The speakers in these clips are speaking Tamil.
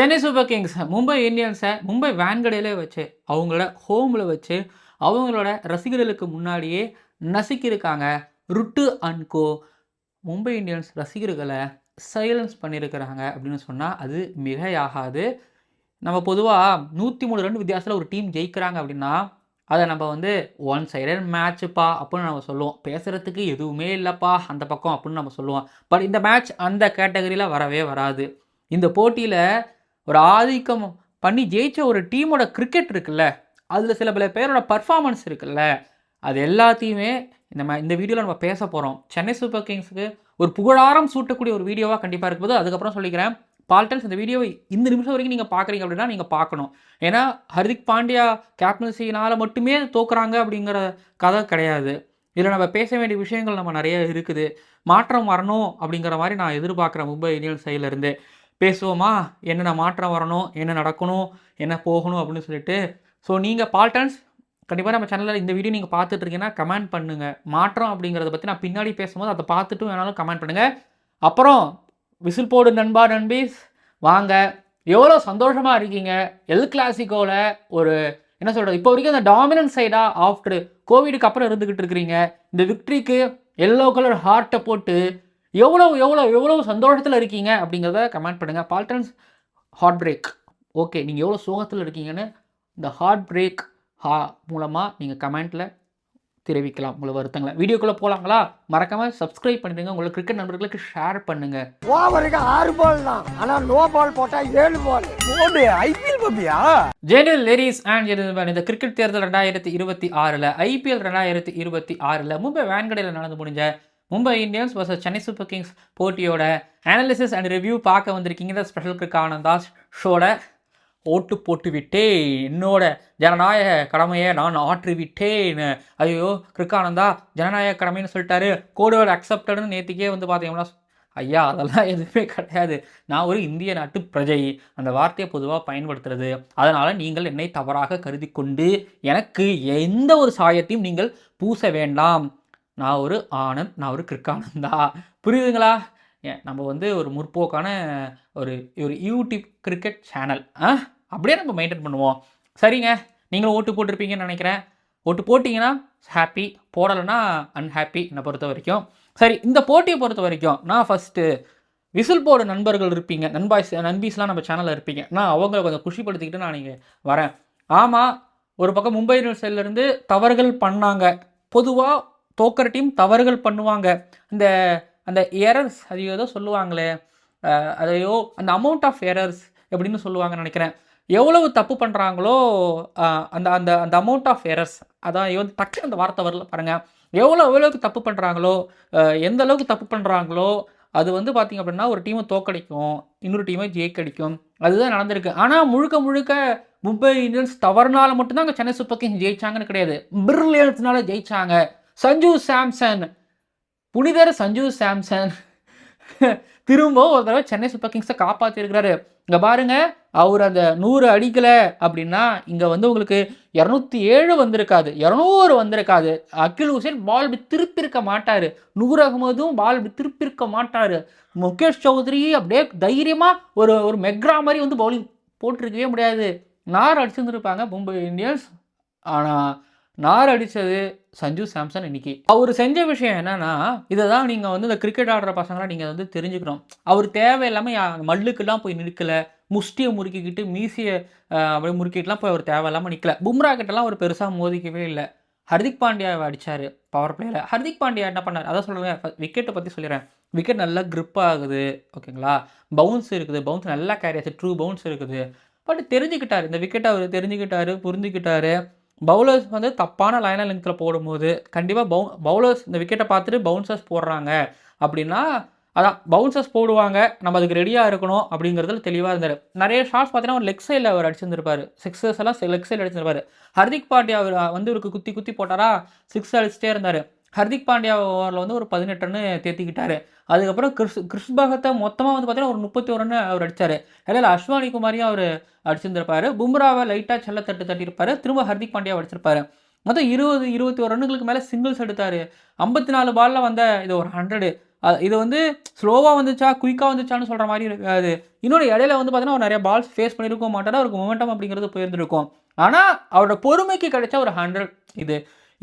சென்னை சூப்பர் கிங்ஸ் மும்பை இந்தியன்ஸை மும்பை வான்கடையிலே வச்சு அவங்களோட ஹோமில் வச்சு அவங்களோட ரசிகர்களுக்கு முன்னாடியே நசுக்கியிருக்காங்க. Rutu and co Mumbai Indians ரசிகர்களை சைலன்ஸ் பண்ணியிருக்கிறாங்க அப்படின்னு சொன்னால் அது மிகையாகாது. நம்ம பொதுவாக 103 ரன் வித்தியாசத்தில் ஒரு டீம் ஜெயிக்கிறாங்க அப்படின்னா அதை நம்ம வந்து ஒன் சைடட் மேட்ச்சுப்பா அப்படின்னு நம்ம சொல்லுவோம். பேசுகிறதுக்கு எதுவுமே இல்லைப்பா அந்த பக்கம் அப்படின்னு நம்ம சொல்லுவோம். பட் இந்த மேட்ச் அந்த கேட்டகரியில் வரவே வராது. இந்த போட்டியில் ஒரு ஆதிக்கம் பண்ணி ஜெயிச்ச ஒரு டீமோட கிரிக்கெட் இருக்குல்ல, அதில் சில பல பேரோட பர்ஃபார்மன்ஸ் இருக்குல்ல, அது எல்லாத்தையுமே இந்த வீடியோவில் நம்ம பேச போகிறோம். சென்னை சூப்பர் கிங்ஸுக்கு ஒரு புகழாரம் சூட்டக்கூடிய ஒரு வீடியோவாக கண்டிப்பாக இருக்கும்போது அதுக்கப்புறம் சொல்லிக்கிறேன். பால்டன்ஸ் இந்த வீடியோவை இந்த நிமிஷம் வரைக்கும் நீங்கள் பார்க்குறீங்க அப்படின்னா நீங்கள் பார்க்கணும். ஏன்னா ஹர்திக் பாண்டியா கேப்டன்சினால் மட்டுமே தோக்குறாங்க அப்படிங்கிற கதை கிடையாது. இதில் நம்ம பேச வேண்டிய விஷயங்கள் நம்ம நிறைய இருக்குது. மாற்றம் வரணும் அப்படிங்கிற மாதிரி நான் எதிர்பார்க்குறேன். மும்பை இந்தியன்ஸ் சைட்லேருந்து பேசுவோமா, என்னென்ன மாற்றம் வரணும், என்ன நடக்கணும், என்ன போகணும் அப்படின்னு சொல்லிட்டு. ஸோ நீங்கள் பால்டன்ஸ் கண்டிப்பாக நம்ம சேனலில் இந்த வீடியோ நீங்கள் பார்த்துட்ருக்கீங்கன்னா கமெண்ட் பண்ணுங்கள். மாற்றம் அப்படிங்கிறத பற்றி நான் பின்னாடி பேசும்போது அதை பார்த்துட்டும் வேணாலும் கமெண்ட் பண்ணுங்கள். அப்புறம் விசில் போடு நண்பா நண்பீஸ் வாங்க. எவ்வளோ சந்தோஷமாக இருக்கீங்க. எல் கிளாசிக்கோவில் ஒரு என்ன சொல்கிறது, இப்போ வரைக்கும் அந்த டாமினன்ட் சைடாக ஆஃப்டர் கோவிடுக்கு அப்புறம் இருந்துக்கிட்டு இருக்கிறீங்க. இந்த விக்ட்ரிக்கு எல்லோ கலர் ஹார்ட்டை போட்டு எவ்வளோ சந்தோஷத்தில் இருக்கீங்க அப்படிங்கிறத கமெண்ட் பண்ணுங்கள். பால்டன்ஸ் ஹார்ட் பிரேக் ஓகே, நீங்கள் எவ்வளோ சோகத்தில் இருக்கீங்கன்னு இந்த ஹார்ட் பிரேக் மூலமாக நீங்கள் கமெண்ட்டில் தெரிவிக்கலாம் உங்களை வருத்தங்களை. வீடியோக்குள்ளே போகலாங்களா? மறக்காமல் சப்ஸ்கிரைப் பண்ணிடுங்க. உங்களுக்கு கிரிக்கெட் நண்பர்களுக்கு ஷேர் பண்ணுங்கள். ஓவருக்கு 6 பால் தான், ஆனால் நோ பால் போட்டால் 7 பால் போடு. ஐபிஎல் பப்பியா ஜெனரல் லேடிஸ் அண்ட் ஜென்டில்மேன், இந்த கிரிக்கெட் தேர்தல் 2026 ஐபிஎல் 2026 மும்பை வான்கடையில் நடந்து முடிஞ்ச Mumbai Indians versus Chennai super kings போட்டியோட அனாலிசிஸ் அண்ட் ரிவ்யூ பார்க்க வந்திருக்கீங்க. இந்த ஸ்பெஷல் கிரிக் ஆனந்தாஸ் ஷோட ஓட்டு போட்டு விட்டேன், என்னோட ஜனநாயக கடமையை நான் ஆற்றி விட்டேன். ஐயோ கிரிக்கானந்தா ஜனநாயக கடமைன்னு சொல்லிட்டாரு, கோடோட அக்செப்டடுன்னு நேற்றுக்கே வந்து பார்த்தீங்கன்னா ஐயா அதெல்லாம் எதுவுமே கிடையாது. நான் ஒரு இந்திய நாட்டு பிரஜை, அந்த வார்த்தையை பொதுவாக பயன்படுத்துறது. அதனால் நீங்கள் என்னை தவறாக கருதி கொண்டு எனக்கு எந்த ஒரு சாயத்தையும் நீங்கள் பூச வேண்டாம். நான் ஒரு ஆனந்த், நான் ஒரு கிரிக்கானந்தா, புரியுதுங்களா? நம்ம வந்து ஒரு முற்போக்கான ஒரு யூடியூப் கிரிக்கெட் சேனல் அப்படியே நம்ம மெயின்டைன் பண்ணுவோம். சரிங்க, நீங்களும் ஓட்டு போட்டிருப்பீங்கன்னு நினைக்கிறேன். ஓட்டு போட்டிங்கன்னா ஹாப்பி, போடலைன்னா அன்ஹாப்பி என்னை பொறுத்த வரைக்கும். சரி, இந்த போட்டியை பொறுத்த வரைக்கும் நான் ஃபஸ்ட்டு விசில் போர்டு நண்பர்கள் இருப்பீங்க, நண்பீஸ்லாம் நம்ம சேனலில் இருப்பீங்க. நான் அவங்கள கொஞ்சம் குஷிப்படுத்திக்கிட்டு நான் நீங்கள் வரேன். ஆமாம், ஒரு பக்கம் மும்பை இந்தியன்ஸ் சைட்லேருந்து தவறுகள் பண்ணாங்க. பொதுவாக தோக்கிற டீம் தவறுகள் பண்ணுவாங்க. அந்த எரர்ஸ் அது ஏதோ சொல்லுவாங்களே, அதையோ அந்த அமௌண்ட் ஆஃப் எரர்ஸ் எப்படின்னு சொல்லுவாங்கன்னு நினைக்கிறேன். எவ்வளவு தப்பு பண்ணுறாங்களோ அந்த அந்த அந்த அமௌண்ட் ஆஃப் எரர்ஸ், அதான் டக்குன்னு அந்த வார்த்தை வரல பாருங்கள். எவ்வளோக்கு தப்பு பண்ணுறாங்களோ, எந்த அளவுக்கு தப்பு பண்ணுறாங்களோ அது வந்து பார்த்திங்க அப்படின்னா ஒரு டீமை தோக்கடிக்கும், இன்னொரு டீமை ஜெயிக்கடிக்கும். அதுதான் நடந்திருக்கு. ஆனால் முழுக்க மும்பை இந்தியன்ஸ் தவறுனால மட்டும்தான் அங்கே சென்னை சூப்பர் கிங்ஸ் ஜெயிச்சாங்கன்னு கிடையாது, பிரில்லியன்ஸ்னால ஜெயிச்சாங்க. சஞ்சு சாம்சன், புனிதர் சஞ்சு சாம்சன் திரும்ப ஒரு தடவை சென்னை சூப்பர் கிங்ஸை காப்பாற்றிருக்கிறாரு. இங்கே பாருங்க, அவர் அந்த 100 அடிக்கலை அப்படின்னா இங்கே வந்து உங்களுக்கு 207 வந்திருக்காது, 200 வந்திருக்காது. அகில் ஹுசேன் பால் இப்படி திருப்பியிருக்க மாட்டார், நூர் அகமதும் பால் இப்படி திருப்பியிருக்க மாட்டார். முகேஷ் சௌத்ரி அப்படியே தைரியமாக ஒரு மெக்ரா மாதிரி வந்து பவுலிங் போட்டிருக்கவே முடியாது. நார் அடிச்சுருந்துருப்பாங்க மும்பை இந்தியன்ஸ். ஆனால் நார் அடித்தது சஞ்சு சாம்சன். இன்னைக்கு அவர் செஞ்ச விஷயம் என்னன்னா, இதை தான் நீங்கள் வந்து இந்த கிரிக்கெட் ஆடுற பசங்களாம் நீங்கள் வந்து தெரிஞ்சுக்கணும். அவர் தேவையில்லாமல் மல்லுக்கெல்லாம் போய் நிற்கலை, முஷ்டியை முறுக்கிக்கிட்டு மீசியை அப்படியே முறுக்கிட்டுலாம் போய் அவர் தேவையில்லாமல் நிற்கலை. பும்ரா கிட்டலாம் ஒரு பெருசாக மோதிக்கவே இல்லை. ஹர்திக் பாண்டியாவை அடித்தார் பவர் பிளேயில். ஹர்திக் பாண்டியா என்ன பண்ணார் அதான் சொல்கிறேன். விக்கெட்டை பற்றி சொல்லிடுறேன். விக்கெட் நல்லா க்ரிப் ஆகுது, ஓகேங்களா? பவுன்ஸ் இருக்குது, பவுன்ஸ் நல்லா கேரி ஆச்சு, ட்ரூ பவுன்ஸ் இருக்குது. பட் தெரிஞ்சுக்கிட்டார், இந்த விக்கெட்டை அவர் தெரிஞ்சுக்கிட்டாரு, புரிஞ்சுக்கிட்டாரு. பவுலர்ஸ் வந்து தப்பான லைன் லென்த்தில் போடும்போது கண்டிப்பாக பவுலர்ஸ் இந்த விக்கெட்டை பார்த்துட்டு பவுன்சர்ஸ் போடுறாங்க அப்படின்னா அதான் பவுன்சர்ஸ் போடுவாங்க, நம்ம அதுக்கு ரெடியாக இருக்கணும் அப்படிங்கிறதுல தெளிவாக இருந்தார். நிறைய ஷாட்ஸ் பார்த்தீங்கன்னா ஒரு லெக் சைடில் அவர் அடிச்சிருந்திருப்பார், சிக்ஸஸ் எல்லாம் லெக் சைடில் அடிச்சிருப்பார். ஹர்திக் பாண்டியா அவர் வந்து இவருக்கு குத்தி போட்டாரா, சிக்ஸ் அடிச்சுட்டே இருந்தார். ஹர்திக் பாண்டியா ஓவரில் வந்து ஒரு 18 ரன்னு தேத்திக்கிட்டாரு. அதுக்கப்புறம் கிறிஸ் பகத்தை மொத்தமாக வந்து பார்த்தீங்கன்னா ஒரு 31 ரன்னு அவர் அடித்தார். இடையில அஸ்வானி குமாரியும் அவர் அடிச்சிருந்திருப்பார். பும்ராவை லைட்டாக செல்ல தட்டியிருப்பார். திரும்ப ஹர்திக் பாண்டியாவை அடிச்சிருப்பார். மொத்தம் 21 ரன்னுகளுக்கு மேலே சிங்கிள்ஸ் எடுத்தார். 54 பாலில் வந்த இது ஒரு 100. இது வந்து ஸ்லோவாக வந்துச்சா குயிக்காக வந்துச்சான்னு சொல்கிற மாதிரி இருக்காது. இன்னொரு இடையில வந்து பார்த்தீங்கன்னா அவர் நிறைய பால்ஸ் ஃபேஸ் பண்ணியிருக்க மாட்டார், அவருக்கு மொமெண்டம் அப்படிங்கிறது போயிருந்திருக்கும். ஆனால் அவரோட பொறுமைக்கு கிடைச்ச ஒரு 100 இது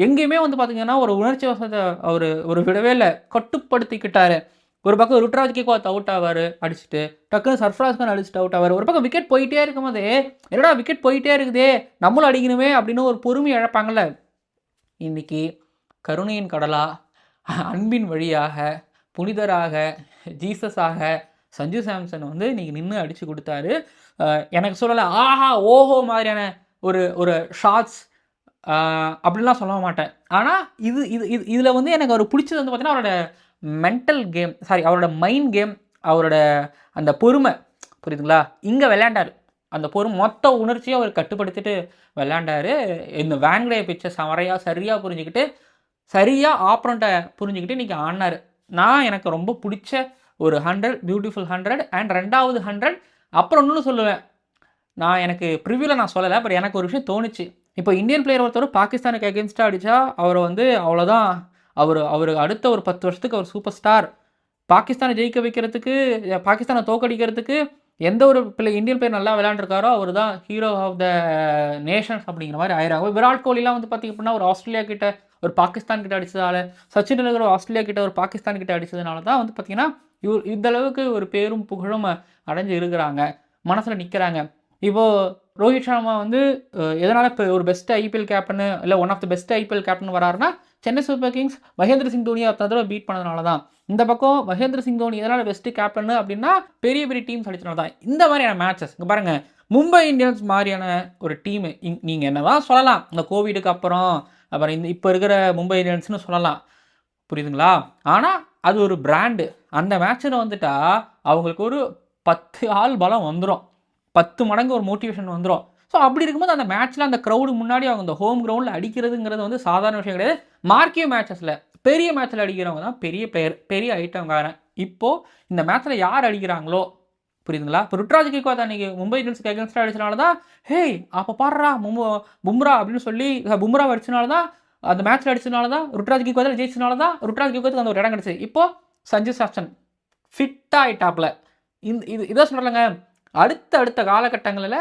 எங்கேயுமே வந்து பார்த்தீங்கன்னா ஒரு உணர்ச்சி வசத்தை அவர் ஒரு விடவே இல்லை, கட்டுப்படுத்திக்கிட்டாரு. ஒரு பக்கம் ருட்ராஜ் கேக்வாத் அவுட் ஆவார் அடிச்சுட்டு, டக்குன்னு சர்ஃப்ராஸ் கான் அடிச்சுட்டு அவுட் ஆவார். ஒரு பக்கம் விக்கெட் போயிட்டே இருக்கும்போது என்னடா விக்கெட் போயிட்டே இருக்குதே நம்மளும் அடிக்கணுமே அப்படின்னு ஒரு பொறுமை இழப்பாங்கல்ல. இன்னைக்கு கருணையின் கடலா, அன்பின் வழியாக, புனிதராக, ஜீசஸாக சஞ்சு சாம்சன் வந்து இன்னைக்கு நின்று அடித்து கொடுத்தாரு. எனக்கு சொல்லலை ஆஹா ஓஹோ மாதிரியான ஒரு ஒரு ஷாட்ஸ் அப்படிலாம் சொல்ல மாட்டேன். ஆனால் இது இது இது இதில் வந்து எனக்கு அவர் பிடிச்சது வந்து பார்த்தீங்கன்னா அவரோட மென்டல் கேம், சாரி அவரோட மைண்ட் கேம், அவரோட அந்த பொறுமை, புரியுதுங்களா? இங்கே விளையாண்டார், அந்த பொறுமை மொத்த உணர்ச்சியை அவர் கட்டுப்படுத்திட்டு விளையாண்டார். இந்த வேன்கடே பிச்சை சரியாக புரிஞ்சுக்கிட்டு, சரியாக ஆப்பரண்ட்டை புரிஞ்சுக்கிட்டு இன்றைக்கி ஆடினார். எனக்கு ரொம்ப பிடிச்ச ஒரு 100 பியூட்டிஃபுல் 100 அண்ட் 2வது 100. அப்புறம் இன்னொன்று சொல்லுவேன், எனக்கு ப்ரிவியூவில் நான் சொல்லலை, பட் எனக்கு ஒரு விஷயம் தோணுச்சு. இப்போ இந்தியன் பிளேயர் ஒருத்தர் பாகிஸ்தானுக்கு அகேன்ஸ்டாக அடித்தா அவரை வந்து அவ்வளோதான், அவர் அடுத்த ஒரு 10 வருஷத்துக்கு அவர் சூப்பர் ஸ்டார். பாகிஸ்தானை ஜெயிக்க வைக்கிறதுக்கு, பாகிஸ்தானை தோக்கடிக்கிறதுக்கு எந்த ஒரு இந்தியன் பிளேயர் நல்லா விளையாண்டுருக்காரோ அவர் தான் ஹீரோ ஆஃப் த நேஷன்ஸ் அப்படிங்கிற மாதிரி ஆயிராங்க. விராட் கோலிலாம் வந்து பார்த்திங்க அப்படின்னா ஒரு ஆஸ்திரேலியா கிட்ட ஒரு பாகிஸ்தான் கிட்ட அடித்ததால், சச்சின் டெண்டுல்கர் ஆஸ்திரேலியா கிட்ட ஒரு பாகிஸ்தான் கிட்ட அடித்ததுனால தான் வந்து பார்த்திங்கன்னா இந்த அளவுக்கு ஒரு பேரும் புகழும் அடைஞ்சு இருக்கிறாங்க, மனசில் நிற்கிறாங்க. இப்போது ரோஹித் சர்மா வந்து எதனால் இப்போ ஒரு பெஸ்ட் ஐபிஎல் கேப்டனு இல்லை one of the best IPL captain வராருன்னா சென்னை சூப்பர் கிங்ஸ் மகேந்திர சிங் தோனியை தடவை பீட் பண்ணதுனால தான். இந்த பக்கம் மகேந்திர சிங் தோனி எதனால் பெஸ்ட்டு கேப்டன் அப்படின்னா பெரிய பெரிய டீம்ஸ் அடிச்சனால தான். இந்த மாதிரியான மேட்சஸ் இங்கே பாருங்கள், மும்பை இந்தியன்ஸ் மாதிரியான ஒரு டீமு நீங்கள் என்ன தான் சொல்லலாம், இந்த கோவிடுக்கு அப்புறம் இப்போ இருக்கிற மும்பை இந்தியன்ஸ்னு சொல்லலாம், புரியுதுங்களா? ஆனால் அது ஒரு பிராண்டு. அந்த மேட்சில் வந்துட்டா அவங்களுக்கு ஒரு 10 ஆள் பலம் வந்துடும், 10 மடங்கு ஒரு மோட்டிவேஷன் வந்துடும். ஸோ அப்படி இருக்கும்போது அந்த மேட்ச்சில் அந்த க்ரௌடு முன்னாடி அவங்க இந்த ஹோம் கிரவுண்டில் அடிக்கிறதுங்கிறது வந்து சாதாரண விஷயம் கிடையாது. மார்க்கிய மேட்சஸில் பெரிய மேட்ச்சில் அடிக்கிறவங்க தான் பெரிய பிளேயர், பெரிய ஐட்டம்காரன். இப்போது இந்த மேட்ச்சில் யார் அடிக்கிறாங்களோ, புரியுதுங்களா? இப்போ ருட்ராஜ் கேக்வாத் அன்றைக்கி மும்பை இந்தியன்ஸுக்கு அகேன்ஸ்டாக அடிச்சனால தான் ஹேய் அப்போ பாடுறா பும்ரா அப்படின்னு சொல்லி பும்ரா அடிச்சனால தான், அந்த மேட்ச்சில் அடிச்சதுனால தான், ருட்ராஜ் கேக்வாத்தில் ஜெயிச்சனால தான் ருட்ராஜ் கேக்வாத்துக்கு அந்த ஒரு இடம் கிடச்சிது. இப்போது சஞ்சு சாம்சன் ஃபிட்டாக ஆகிட்டாப்பில். இதான் சொல்கிறேங்க, அடுத்த காலகட்டங்களில்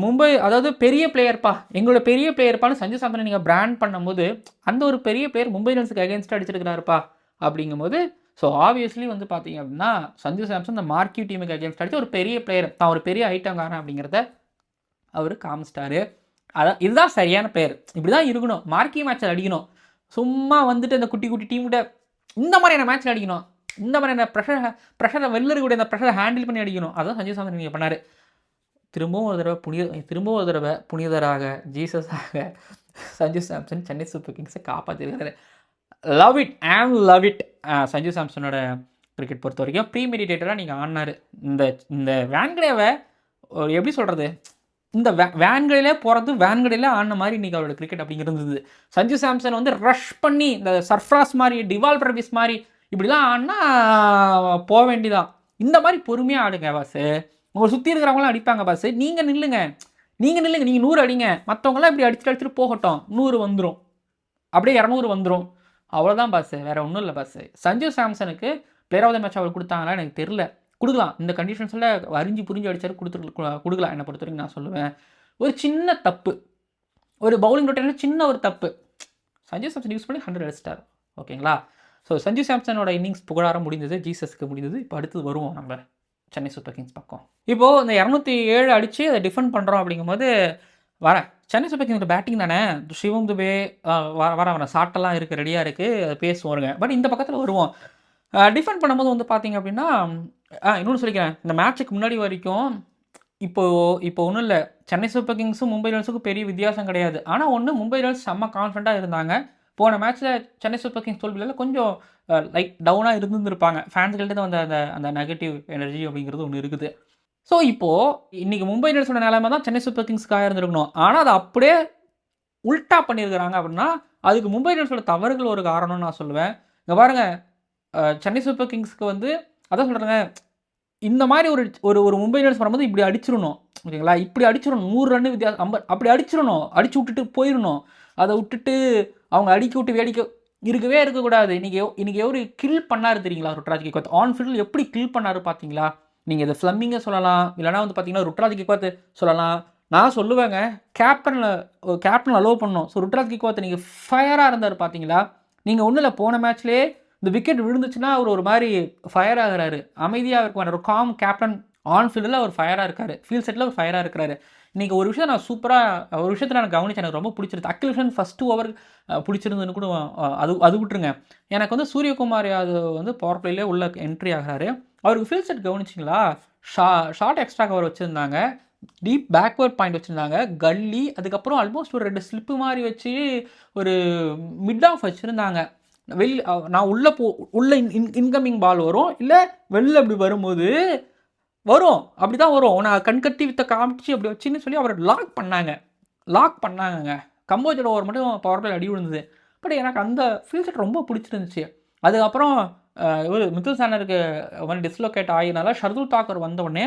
மும்பை அதாவது பெரிய பிளேயர்ப்பா, எங்களோட பெரிய பிளேயர்ப்பான்னு சஞ்சு சாம்சனை நீங்கள் பிராண்ட் பண்ணும்போது அந்த ஒரு பெரிய பிளேயர் மும்பை இந்தியன்ஸுக்கு அகேன்ஸ்டாக அடிச்சிருக்கிறாருப்பா அப்படிங்கும்போது, ஸோ ஆப்வியஸ்லி வந்து பார்த்தீங்க அப்படின்னா சஞ்சு சாம்சன் இந்த மார்க்கியூ டீமுக்கு அகேன்ஸ்ட் அடிச்சு ஒரு பெரிய பிளேயர் தான், ஒரு பெரிய ஐட்டம்காரன் அப்படிங்கிறத அவர் காமிச்சிட்டாரு. அதான் இதுதான் சரியான பிளேயர், இப்படி தான் இருக்கணும். மார்க்கியூ மேட்சில் அடிக்கணும், சும்மா வந்துட்டு இந்த குட்டி குட்டி டீம்கிட்ட இந்த மாதிரியான மேட்ச்சில் அடிக்கணும், இந்த மாதிரியான ப்ரெஷரை வெளில இருக்கக்கூடிய இந்த ப்ரெஷரை ஹேண்டில் பண்ணி அடிக்கணும். அதான் சஞ்சு சாம்சன் நீங்கள் பண்ணார். திரும்பவும் ஒரு தடவை புனிதராக, ஜீசஸாக சஞ்சு சாம்சன் சென்னை சூப்பர் கிங்ஸை காப்பாற்றிருக்காரு. Love it. சஞ்சு சாம்சனோட கிரிக்கெட் பொறுத்த வரைக்கும் ப்ரீமெடிடேட்டராக நீங்கள் ஆடினார். இந்த வேன்கடேவை எப்படி சொல்கிறது, இந்த வேன்கடையிலே போகிறது, வேன்கடையில் ஆடின மாதிரி இன்றைக்கி அவரோட கிரிக்கெட் அப்படிங்கிறது. சஞ்சு சாம்சன் வந்து ரஷ் பண்ணி இந்த சர்ஃப்ராஸ் மாதிரி, டிவால் பிரவிஸ் மாதிரி இப்படிலாம் ஆடினா போக வேண்டிதான். இந்த மாதிரி பொறுமையாக ஆடுங்க பாஸ், உங்களை சுற்றி இருக்கிறவங்களாம் அடிப்பாங்க பாஸ், நீங்கள் நில்லுங்க, நீங்கள் 100 அடிங்க, மற்றவங்களாம் இப்படி அடிச்சுட்டு போகட்டும், 100 வந்துடும், அப்படியே 200 வந்துடும், அவ்வளோதான் பாஸ், வேறு ஒன்றும் இல்லை பாஸ். சஞ்சு சாம்சனுக்கு பிளேயர் ஆஃப் த மேட்ச் அவர் கொடுத்தாங்களா எனக்கு தெரில, கொடுக்கலாம், இந்த கண்டிஷன்ஸில் அறிஞ்சு புரிஞ்சு அடித்தாரு, கொடுக்கலாம் என்னை பொறுத்த வரைக்கும். நான் சொல்லுவேன் ஒரு சின்ன தப்பு, ஒரு பவுலிங் ரொட்டேஷனில் சின்ன ஒரு தப்பு சஞ்சு சாம்சன் யூஸ் பண்ணி 100 அடிச்சிட்டார், ஓகேங்களா? ஸோ சஞ்சு சாம்சனோட இன்னிங்ஸ் புகழாரம் முடிந்தது, ஜீசஸ்க்கு முடிந்தது. இப்போ அடுத்தது வருவோம் நம்ம சென்னை சூப்பர் கிங்ஸ் பக்கம். இப்போது இந்த 207 அடித்து அதை டிஃபெண்ட் பண்ணுறோம் அப்படிங்கும்போது சென்னை சூப்பர் கிங்ஸோட பேட்டிங் தானே, சிவம் துபே வர சாட்டெல்லாம் இருக்குது, ரெடியாக இருக்குது, பேசுவோருங்க. பட் இந்த பக்கத்தில் வருவோம், டிஃபெண்ட் பண்ணும்போது வந்து பார்த்திங்க அப்படின்னா இன்னொன்று சொல்லிக்கிறேன், இந்த மேட்ச்சுக்கு முன்னாடி வரைக்கும் இப்போ ஒன்றும் இல்லை, சென்னை சூப்பர் கிங்ஸும் மும்பை இந்தியன்ஸுக்கும் பெரிய வித்தியாசம் கிடையாது. ஆனால் ஒன்று, மும்பை இந்தியன்ஸ் செம்ம கான்ஃபிடண்ட்டாக இருந்தாங்க. போன மேட்ச்சில் சென்னை சூப்பர் கிங்ஸ் தோல்வியில் கொஞ்சம் லைக் டவுனாக இருந்துருப்பாங்க, ஃபேன்ஸ்கிட்ட வந்து அந்த நெகட்டிவ் எனர்ஜி அப்படிங்கிறது ஒன்று இருக்குது. ஸோ இப்போது இன்றைக்கி மும்பை இந்தியன்ஸோட நிலைமை தான் சென்னை சூப்பர் கிங்ஸ்க்காக இருந்திருக்கணும். ஆனால் அதை அப்படியே உல்ட்டா பண்ணியிருக்கிறாங்க அப்படின்னா அதுக்கு மும்பை இந்தியன்ஸோட தவறுகள் ஒரு காரணம்னு நான் சொல்லுவேன். இங்கே பாருங்கள், சென்னை சூப்பர் கிங்ஸ்க்கு வந்து அதான் சொல்கிறேங்க, இந்த மாதிரி ஒரு மும்பை இந்தியன்ஸ் வரும்போது இப்படி அடிச்சிடணும், ஓகேங்களா? இப்படி அடிச்சிடணும், 100 ரன் வித்தியாசம், அப்படி அடிச்சிடணும், அடிச்சு விட்டுட்டு போயிடணும். அதை விட்டுட்டு அவங்க அடிக்க விட்டு வேடிக்கை இருக்கவே இருக்கக்கூடாது. இன்னைக்கு எவரு கில் பண்ணாரு தெரியுங்களா ருட்ராஜ் கெய்க்வாத்? ஆன் ஃபீல்டில் எப்படி கில் பண்ணாரு பார்த்தீங்களா? நீங்கள் இதை ஃப்ளமிங்கை சொல்லலாம், இல்லைனா வந்து பார்த்தீங்கன்னா ருட்ராஜ் கெய்க்வாத் சொல்லலாம். நான் சொல்லுவேங்க, கேப்டன் அலோவ் பண்ணணும். ஸோ ருட்ராஜ் கெய்க்வாத் நீங்கள் ஃபயராக இருந்தார் பார்த்தீங்களா? நீங்கள் ஒன்றும் இல்லை, போன மேட்ச்லேயே இந்த விக்கெட் விழுந்துச்சுன்னா அவர் ஒரு மாதிரி ஃபயர் ஆகுறாரு, அமைதியாக இருக்கும். ஒரு காம் கேப்டன், ஆன் ஃபீல்டில் அவர் ஃபயராக இருக்காரு, ஃபீல்ட் செட்டில் அவர் ஃபயராக இருக்கிறாரு. இன்றைக்கி ஒரு விஷயம் நான் சூப்பராக ஒரு விஷயத்தை நான் கவனிச்சேன், எனக்கு ரொம்ப பிடிச்சிருது. அகிலேஷன் ஃபஸ்ட்டு ஓவர் பிடிச்சிருந்துன்னு கூட அது விட்டுருங்க. எனக்கு வந்து சூரியகுமார் யாதவ் வந்து பவர் பிளேலே உள்ள என்ட்ரி ஆகிறாரு. அவருக்கு ஃபீல்ட் செட் கவனிச்சிங்களா? ஷார்ட் எக்ஸ்ட்ரா கவர் வச்சுருந்தாங்க, டீப் பேக்வர்ட் பாயிண்ட் வச்சுருந்தாங்க, கல்லி, அதுக்கப்புறம் ஆல்மோஸ்ட் ஒரு 2 ஸ்லிப்பு மாதிரி வச்சு ஒரு மிட் ஆஃப் வச்சுருந்தாங்க. நான் உள்ள இன்கமிங் பால் வரும், இல்லை வெளில அப்படி வரும்போது வரும், அப்படி தான் வரும். நான் கண்கட்டி வித்த காமிச்சு அப்படி வச்சுன்னு சொல்லி அவரை லாக் பண்ணாங்கங்க. கம்போஜோட ஓவர் மட்டும் பவர் பிளே அடி விழுந்தது. பட் எனக்கு அந்த ஃபீல் செட் ரொம்ப பிடிச்சிருந்துச்சு. அதுக்கப்புறம் இவர் மிக்கல் சானருக்கு டிஸ்லோகேட் ஆகினால ஷர்துல் தாக்கர் வந்தவுடனே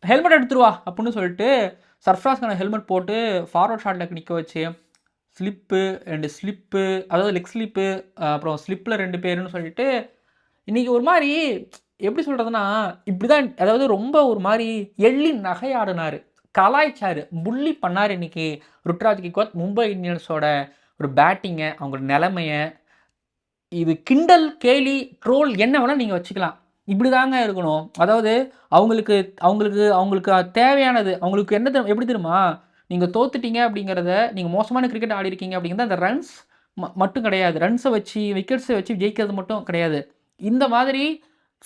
ஹெல்மெட் எடுத்துருவா அப்படின்னு சொல்லிட்டு சர்ஃப்ராஸ்க்கான ஹெல்மெட் போட்டு ஃபார்வர்ட் ஷாட்டில் நிற்க வச்சு ஸ்லிப்பு, அதாவது லெக் ஸ்லிப்பு, அப்புறம் ஸ்லிப்பில் 2 பேருன்னு சொல்லிட்டு இன்றைக்கி ஒரு மாதிரி எப்படி சொல்கிறதுனா இப்படி தான், அதாவது ரொம்ப ஒரு மாதிரி எள்ளி நகையாடினார், கலாய்ச்சார், புள்ளி பண்ணார். இன்றைக்கி ருட்ராஜ் கெய்க்வாத் மும்பை இந்தியன்ஸோட ஒரு பேட்டிங்கை, அவங்களோட நிலைமையை, இது கிண்டல், கேலி, ட்ரோல் என்ன வேணால் நீங்கள் வச்சுக்கலாம். இப்படி தாங்க இருக்கணும். அதாவது அவங்களுக்கு தேவையானது, அவங்களுக்கு என்ன எப்படி தெரியுமா, நீங்கள் தோத்துட்டீங்க அப்படிங்கிறத, நீங்கள் மோசமான கிரிக்கெட் ஆடி இருக்கீங்க அப்படிங்கிறத அந்த ரன்ஸ் மட்டும் கிடையாது, ரன்ஸை வச்சு விக்கெட்ஸை வச்சு ஜெயிக்கிறது மட்டும் கிடையாது. இந்த மாதிரி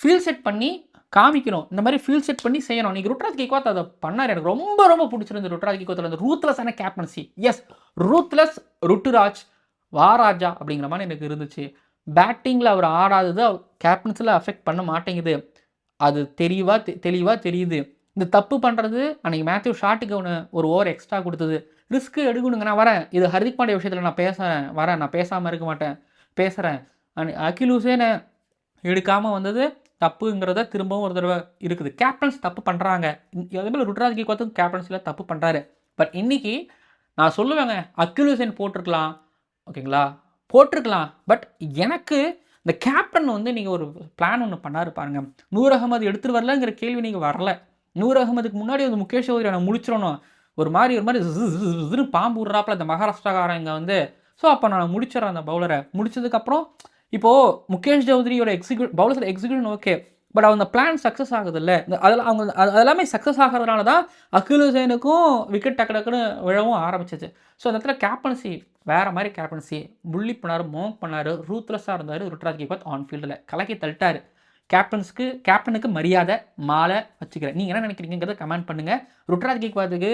ஃபீல்ட் செட் பண்ணி காமிக்கணும், இந்த மாதிரி ஃபீல்ட் செட் பண்ணி செய்யணும். இன்றைக்கி ருட்ராஜ் கெய்க்வாத் அதை பண்ணார். எனக்கு ரொம்ப ரொம்ப பிடிச்சிருந்து ருட்ராஜ் கெய்க்வாத்தில் அந்த ரூத்லெஸ்ஸான கேப்டன்சி. எஸ், ரூத்லெஸ் ருட்டுராஜ் வாராஜா அப்படிங்கிற மாதிரி எனக்கு இருந்துச்சு. பேட்டிங்கில் அவர் ஆடாதது கேப்டன்ஸில் அஃபெக்ட் பண்ண மாட்டேங்குது, அது தெளிவாக தெரியுது. இந்த தப்பு பண்ணுறது அன்றைக்கி மேத்யூ ஷாட்டுக்கு ஒரு ஓவர் எக்ஸ்ட்ரா கொடுத்தது, ரிஸ்க்கு எடுக்கணுங்க. நான் வரேன், இது ஹர்திக் பாண்டியா விஷயத்தில் நான் பேசாமல் இருக்க மாட்டேன், பேசுகிறேன். அகில் ஹுசேனை எடுக்காமல் வந்தது தப்புங்கிறத திரும்பவும் ஒரு தடவை இருக்குது. கேப்டன்ஸ் தப்பு பண்ணுறாங்க, அதேமாதிரி ருட்ராஜ் கெய்க்வாத்தும் கேப்டன்ஸில் தப்பு பண்ணுறாரு. பட் இன்றைக்கி நான் சொல்லுவேங்க, அகில் ஹுசேன் போட்டிருக்கலாம், ஓகேங்களா, போட்டிருக்கலாம். பட் எனக்கு இந்த கேப்டன் வந்து நீங்கள் ஒரு பிளான் ஒன்று பண்ணாரு பாருங்கள். நூர் அகமது எடுத்துகிட்டு வரலங்கிற கேள்வி நீங்கள் வரல. நூர் அகமதுக்கு முன்னாடி வந்து முகேஷ் சௌத்ரி நான் முடிச்சிடணும், ஒரு மாதிரி பாம்பு விட்றாப்பில் இந்த மகாராஷ்டிராக்காரன் இங்கே வந்து. ஸோ அப்போ நான் முடிச்சிடறேன் அந்த பவுலரை. முடிச்சதுக்கப்புறம் இப்போது முகேஷ் சௌத்ரியோட பவுலர்ஸோட எக்ஸிக்யூஷன் ஓகே, பட் அவங்க பிளான் சக்ஸஸ் ஆகுது இல்லை, அதெல்லாமே சக்ஸஸ் ஆகிறதுனால தான் அகில் ஹுசேனுக்கும் விக்கெட் டக்குன்னு விழவும் ஆரம்பிச்சிச்சு. ஸோ அந்த இடத்துல கேப்டன்சி வேறு மாதிரி கேப்டன்சி, புள்ளி பண்ணார், மோங்க் பண்ணார், ரூத்லெஸ்ஸாக இருந்தார். ருட்ராஜ் கெய்க்வாத் ஆன் ஃபீல்டில் கலக்கி தள்ளிட்டார். கேப்டனுக்கு மரியாதை மாலை வச்சுக்கிறேன். நீங்கள் என்ன நினைக்கிறீங்கிறத கமெண்ட் பண்ணுங்கள். ருட்ராஜ் கெய்க்வாத்துக்கு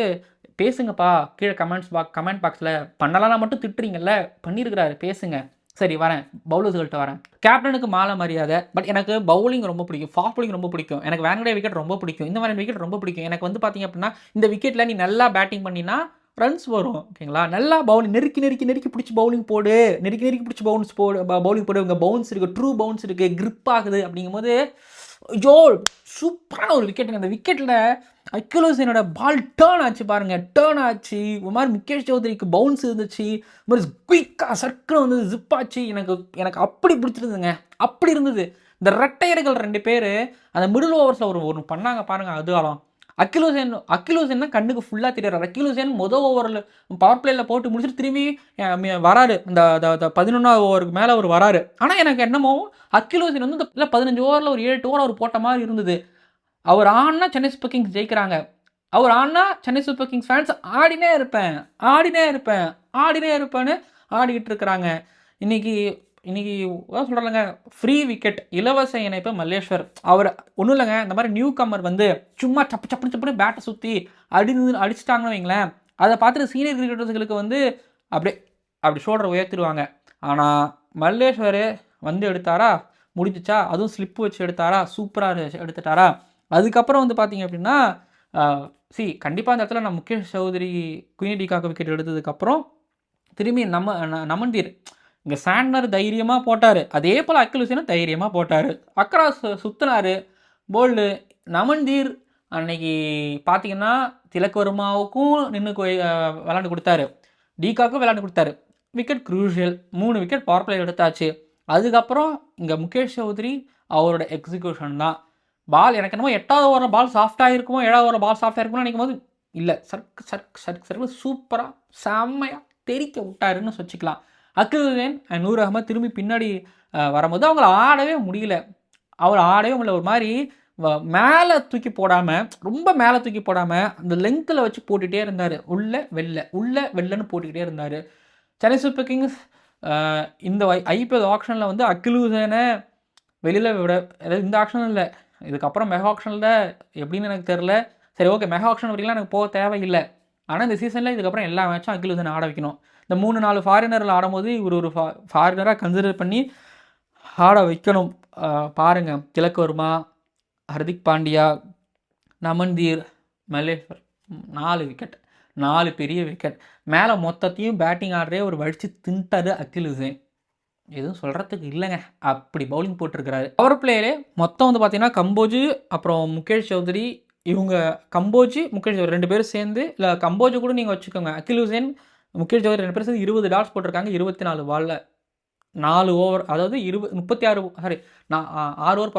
பேசுங்கப்பா, கீழே கமெண்ட் பாக்ஸில். பண்ணலாம்னா மட்டும் திட்டுறீங்கல்ல, பண்ணியிருக்கிறாரு, பேசுங்க. சரி வரேன், பவுலர்ஸ்கள்கிட்ட வரேன். கேப்டனுக்கு மாலை மரியாதை. பட் எனக்கு பவுலிங் ரொம்ப பிடிக்கும், ஃபாஸ்ட் பவுலிங் ரொம்ப பிடிக்கும், எனக்கு வான்கடே விக்கெட் ரொம்ப பிடிக்கும், இந்த மாதிரி விக்கெட் ரொம்ப பிடிக்கும். எனக்கு வந்து பார்த்தீங்க அப்படின்னா இந்த விக்கெட்டில் நீ நல்லா பேட்டிங் பண்ணினா ரன்ஸ் வரும், ஓகேங்களா. நல்லா பவுலிங் நெருக்கி பிடிச்சி பவுலிங் போடு, நெருக்கி பிடிச்சி பவுலிங் போடு. உங்கள் பவுன்ஸ் இருக்குது, ட்ரூ பவுன்ஸ் இருக்குது, கிரிப் ஆகுது. அப்படிங்கும்போது ஐயோ சூப்பரான ஒரு விக்கெட்டுங்க. அந்த விக்கெட்டில் அகில் ஹுசேனோட பால் டேர்ன் ஆச்சு பாருங்கள், டேர்ன் ஆச்சு. ஒரு மாதிரி முகேஷ் சௌத்ரிக்கு பவுன்ஸ் இருந்துச்சு, ஒரு மாதிரி குயிக்காக சர்க்கிள் வந்து ஜிப் ஆச்சு. எனக்கு அப்படி பிடிச்சிருந்துங்க, அப்படி இருந்தது. இந்த ரெட்டையர்கள் 2 பேர் அந்த மிடில் ஓவர்ஸில் ஒன்று பண்ணாங்க பாருங்கள், அது ஆலம். அகில் ஹுசேன் தான் கண்ணுக்கு ஃபுல்லாக தெரியாரு. அகில் ஹுசேன் முதல் ஓவரில் பவர் பிளேயில் போட்டு முடிச்சுட்டு திரும்பி வராரு, இந்த 11ஆவது ஓவருக்கு மேலே அவர் வராரு. ஆனால் எனக்கு என்னமோ அகில் ஹுசேன் வந்து இல்லை 15 ஓவரில் ஒரு 7-8 ஓவர் அவர் போட்ட மாதிரி இருந்தது. அவர் ஆடினா சென்னை சூப்பர் கிங்ஸ் ஜெயிக்கிறாங்க, அவர் ஆடினா சென்னை சூப்பர் கிங்ஸ் ஃபேன்ஸ் ஆடினே இருப்பேன்னு ஆடிக்கிட்டு இருக்கிறாங்க. இன்னைக்கு சொல்கிறாங்க, ஃப்ரீ விக்கெட், இலவச இணைப்பு மல்லேஸ்வர். அவர் ஒன்றும் இல்லைங்க, இந்த மாதிரி நியூ கம்மர் வந்து சும்மா சப்புன்னு பேட்டை சுற்றி அடிச்சிட்டாங்கன்னு வைங்களேன், அதை பார்த்துட்டு சீனியர் கிரிக்கெட்டர்ஸுகளுக்கு வந்து அப்படி ஷோல்டரை உயர்த்திடுவாங்க. ஆனால் மல்லேஸ்வர் வந்து எடுத்தாரா, முடிஞ்சிச்சா, அதுவும் ஸ்லிப்பு வச்சு எடுத்தாரா, சூப்பராக எடுத்துட்டாரா. அதுக்கப்புறம் வந்து பார்த்தீங்க அப்படின்னா கண்டிப்பாக அந்த இடத்துல நான் Mukesh Chowdhury queen de Kock wicket எடுத்ததுக்கப்புறம் திரும்பி நமன்தீர் இங்கே சாண்ட்னர் தைரியமாக போட்டார், அதே போல் அகில் ஹுசேனும் தைரியமாக போட்டார், அக்ராஸ் சுற்றினார் போல்டு. நமன்தீர் அன்னைக்கு பார்த்தீங்கன்னா திலக் வர்மாவுக்கும் நின்று விளாண்டு கொடுத்தாரு, டிகாக்கும் விளாண்டு கொடுத்தாரு. Wicket crucial, 3 wicket power play எடுத்தாச்சு. அதுக்கப்புறம் இங்கே முகேஷ் சௌத்ரி அவரோட எக்ஸிக்யூஷன் தான். பால் எனக்கு என்னமோ 8வது ஓவரில் பால் சாஃப்டாக இருக்குமோ 7வது ஓவரில் பால் சாஃப்டாக இருக்குமோ நினைக்கும் போது இல்லை, சர்க்கு சூப்பராக செம்மையாக தெரிக்க விட்டாருன்னு வச்சுக்கலாம். அக்லுதீன் நூர் அகமது திரும்பி பின்னாடி வரும்போது அவங்கள ஆடவே முடியல. அவர் ஆடவே முடியல. ஒரு மாதிரி மேலே தூக்கி போடாமல், ரொம்ப மேலே தூக்கி போடாமல் அந்த லெங்க்கில் வச்சு போட்டுகிட்டே இருந்தார். உள்ள வெள்ளன்னு போட்டுக்கிட்டே இருந்தார். சென்னை சூப்பர் கிங்ஸ் இந்த ஐபிஎல் ஆக்ஷனில் வந்து அக்லுதீனை வெளியில் விட, அதாவது இந்த ஆக்ஷன் இல்லை, இதுக்கப்புறம் மெகா ஆக்ஷனில் எப்படின்னு எனக்கு தெரில. சரி, ஓகே, மெகா ஆக்ஷன் வரைக்கும் எனக்கு போக தேவையில்லை. ஆனால் இந்த சீசனில் இதுக்கப்புறம் எல்லா மேட்சும் அக்லுதீனை ஆட வைக்கணும். இந்த 3-4 ஃபாரினரில் ஆடும்போது இவர் ஒரு ஃபாரினராக கன்சிடர் பண்ணி ஆட வைக்கணும். பாருங்கள், திலக் வர்மா, ஹர்திக் பாண்டியா, நமன்தீர், மல்லேஸ்வர் 4 விக்கெட், 4 பெரிய விக்கெட். மேலே மொத்தத்தையும் பேட்டிங் ஆடுறே ஒரு வழித்து தின்ட்டாரு அக்லுதீன். எதுவும் சொல்கிறதுக்கு இல்லைங்க, அப்படி பவுலிங் போட்டிருக்கிறாரு. பவர் பிளேயரே மொத்தம் வந்து பார்த்தீங்கன்னா கம்போஜ் அப்புறம் முகேஷ் சௌத்ரி, இவங்க கம்போஜ் முகேஷ் சௌத்ரி 2 பேரும் சேர்ந்து, இல்லை கம்போஜ் கூட நீங்கள் வச்சுக்கோங்க, அக்லுதீன் முகேஷ் சௌத்ரி 2 பேரும் சேர்ந்து 20 டாட்ஸ் போட்டிருக்காங்க 24 பாலில் 4 ஓவர். அதாவது 36 ஓவர்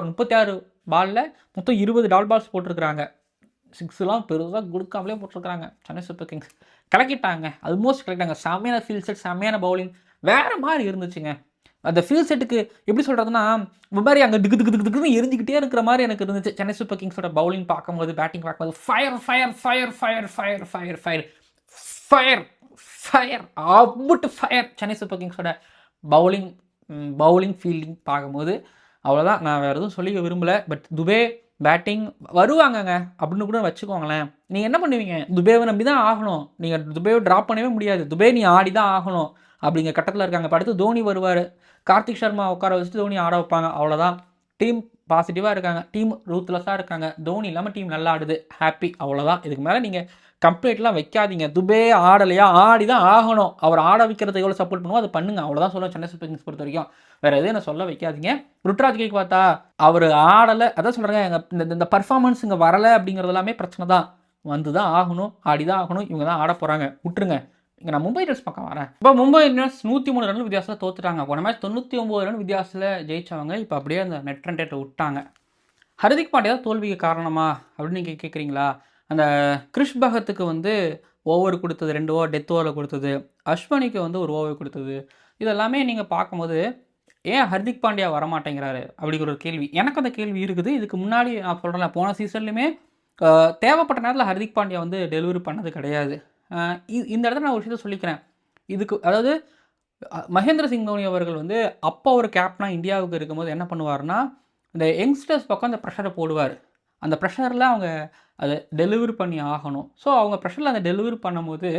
36 பாலில் மொத்தம் 20 டாட் பால்ஸ் போட்டிருக்கிறாங்க. 6லாம் பெருசாக கொடுக்காமலே போட்டிருக்கிறாங்க. சென்னை சூப்பர் கிங்ஸ் கலக்கிட்டாங்க, ஆல்மோஸ்ட் கலக்கிட்டாங்க. செம்மையான ஃபீல்ட் செட், செம்மையான பவுலிங், வேறு மாதிரி இருந்துச்சுங்க. அந்த ஃபீல்ட் செட்டுக்கு எப்படி சொல்கிறதுனா, இந்த மாதிரி அங்கே திக்கு எரிஞ்சிக்கிட்டே இருக்கிற மாதிரி எனக்கு இருந்துச்சு. சென்னை சூப்பர் கிங்ஸோட பவுலிங் பார்க்கும்போது, பேட்டிங் பார்க்கும்போது fire out fire. Chennai super கிங்ஸோட பவுலிங் ஃபீல்டிங் பார்க்கும்போது அவ்வளோதான். நான் வேறு எதுவும் சொல்லி விரும்பலை. பட் துபே பேட்டிங் வருவாங்கங்க அப்படின்னு கூட வச்சுக்கோங்களேன். நீங்கள் என்ன பண்ணுவீங்க? துபேவை நம்பி தான் ஆகணும். நீங்கள் துபேவை ட்ராப் பண்ணவே முடியாது. துபே நீ ஆடி தான் ஆகணும் அப்படிங்கிற கட்டத்தில் இருக்காங்க. இப்போ அடுத்து தோனி வருவார், கார்த்திக் சர்மா உட்கார வச்சுட்டு தோனி ஆட வைப்பாங்க. அவ்வளோதான். டீம் பாசிட்டிவாக இருக்காங்க, டீம் ரூத்லெஸ்ஸாக இருக்காங்க. தோனி இல்லாமல் டீம் நல்லா ஆடுது, ஹாப்பி, அவ்வளோதான். இதுக்கு மேலே நீங்கள் கம்ப்ளீட்லாம் வைக்காதீங்க. துபே ஆடலையா, ஆடி தான் ஆகணும். அவர் ஆட வைக்கிறதுக்கு எவ்வளோ சப்போர்ட் பண்ணுவோம் அதை பண்ணுங்கள், அவ்வளோதான் சொல்லுவேன். சென்னை சூப்பர் கிங்ஸ் பொறுத்த வரைக்கும் வேறு எதுவும் என்ன சொல்ல வைக்காதீங்க. ருட்ராஜ் கேக் பார்த்தா அவர் ஆடலை, அதான் சொல்கிறேங்க, எங்கள் இந்த பர்ஃபார்மன்ஸ் இங்கே வரலை அப்படிங்கிறது எல்லாமே பிரச்சனை தான். வந்து தான் ஆகணும், ஆடி தான் ஆகணும், இவங்க தான் ஆட போகிறாங்க, விட்டுருங்க. இங்கே நான் மும்பை இந்தியன்ஸ் பக்கம் வரேன். இப்போ மும்பை இந்தியன்ஸ் 103 ரன் வித்தியாசத்தில் தோற்றுட்டாங்க. போன மேட்ச் 99 ரன் வித்தியாசத்தில் ஜெயிச்சவங்க. இப்போ அப்படியே அந்த நெட் ரன் ரேட்டை விட்டாங்க. ஹர்திக் பாண்டியா தோல்விக்கு காரணமா அப்படின்னு நீங்கள் கேட்குறீங்களா? அந்த கிறிஷ் பகத்துக்கு வந்து ஓவர் கொடுத்தது, 2 ஓவர் டெத் ஓவரில் கொடுத்தது, அஸ்வினிக்கு வந்து ஒரு ஓவர் கொடுத்தது, இதெல்லாமே நீங்கள் பார்க்கும்போது ஏன் ஹர்திக் பாண்டியா வரமாட்டேங்கிறாரு அப்படிங்கிற ஒரு கேள்வி எனக்கு அந்த கேள்வி இருக்குது. இதுக்கு முன்னாடி நான் சொல்கிறேன், போன சீசன்லையுமே தேவைப்பட்ட நேரத்தில் ஹர்திக் பாண்டியா வந்து டெலிவரி பண்ணது கிடையாது. இந்த இடத்துல நான் ஒரு விஷயத்தை சொல்லிக்கிறேன். இதுக்கு அதாவது மகேந்திர சிங் தோனி அவர்கள் வந்து அப்போ ஒரு கேப்டனாக இந்தியாவுக்கு இருக்கும்போது என்ன பண்ணுவார்னா, இந்த யங்ஸ்டர்ஸ் பக்கம் அந்த ப்ரெஷரை போடுவார். அந்த ப்ரெஷரில் அவங்க அதை டெலிவரி பண்ணி ஆகணும். ஸோ அவங்க ப்ரெஷரில் அந்த டெலிவரி பண்ணும்போது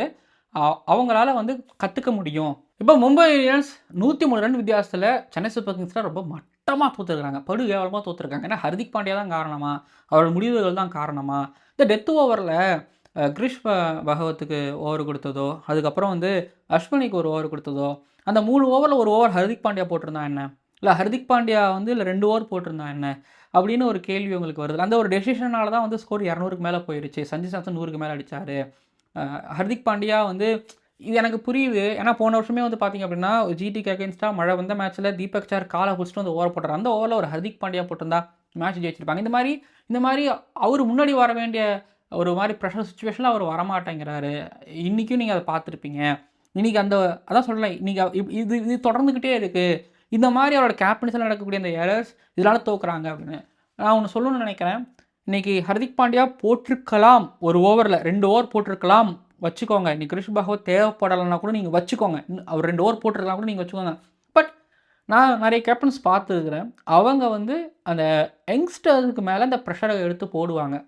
அவங்களால வந்து கற்றுக்க முடியும். இப்போ மும்பை இந்தியன்ஸ் 103 ரன் வித்தியாசத்தில் சென்னை சூப்பர் கிங்ஸில் ரொம்ப மட்டமாக தோற்றுருக்காங்க, படு கேவலமாக தோற்றுருக்காங்க. ஏன்னா ஹர்திக் பாண்டியா தான் காரணமா, அவரோட முடிவுகள் தான் காரணமா? இந்த டெத் ஓவரில் கிறிஷ் பகவத்துக்கு ஓவர் கொடுத்ததோ, அதுக்கப்புறம் வந்து அஸ்வினிக்கு ஒரு ஓவர் கொடுத்ததோ, அந்த 3 ஓவரில் ஒரு ஓவர் ஹர்திக் பாண்டியா போட்டிருந்தா என்ன, இல்லை ஹர்திக் பாண்டியா வந்து இல்லை 2 ஓவர் போட்டிருந்தா என்ன அப்படின்னு ஒரு கேள்வி உங்களுக்கு வருது. அந்த ஒரு டெசிஷனால தான் வந்து ஸ்கோர் 200க்கு மேலே போயிடுச்சு. சஞ்சு சாம்சன் 100க்கு மேலே அடித்தார். ஹர்திக் பாண்டியா வந்து இது எனக்கு புரியுது. ஏன்னா போன வருஷமே வந்து பார்த்திங்க அப்படின்னா ஜிடிக்கு அகேன்ஸ்டாக மழை வந்த மேட்ச்சில் தீபக் சார் காலை பிடிச்சிட்டு வந்து ஓவர் போட்டார். அந்த ஓவரில் ஒரு ஹர்திக் பாண்டியா போட்டிருந்தா மேட்ச் ஜெயிச்சிருப்பாங்க. இந்த மாதிரி அவர் முன்னாடி வர வேண்டிய ஒரு மாதிரி ப்ரெஷர் சுச்சுவேஷனில் அவர் வரமாட்டேங்கிறாரு. இன்றைக்கும் நீங்கள் அதை பார்த்துருப்பீங்க. இன்றைக்கி அதான் சொல்லலை, இன்றைக்கி இது தொடர்ந்துக்கிட்டே இருக்குது. இந்த மாதிரி அவரோட கேப்டன்ஸில் நடக்கக்கூடிய அந்த எரர்ஸ் இதனால் தோக்குறாங்க அப்படின்னு நான் ஒன்று சொல்லணும்னு நினைக்கிறேன். இன்றைக்கி ஹர்திக் பாண்டியா போட்டிருக்கலாம், ஒரு ஓவரில் 2 ஓவர் போட்டிருக்கலாம், வச்சுக்கோங்க. இன்றைக்கி கிறிஷ் பகவத் தேவைப்படலைன்னா கூட நீங்கள் வச்சுக்கோங்க. அவர் 2 ஓவர் போட்டிருக்கலாம் கூட நீங்கள் வச்சுக்கோங்க. பட் நான் நிறைய கேப்டன்ஸ் பார்த்துருக்குறேன், அவங்க வந்து அந்த யங்ஸ்டர்ஸுக்கு மேலே அந்த ப்ரெஷரை எடுத்து போடுவாங்க.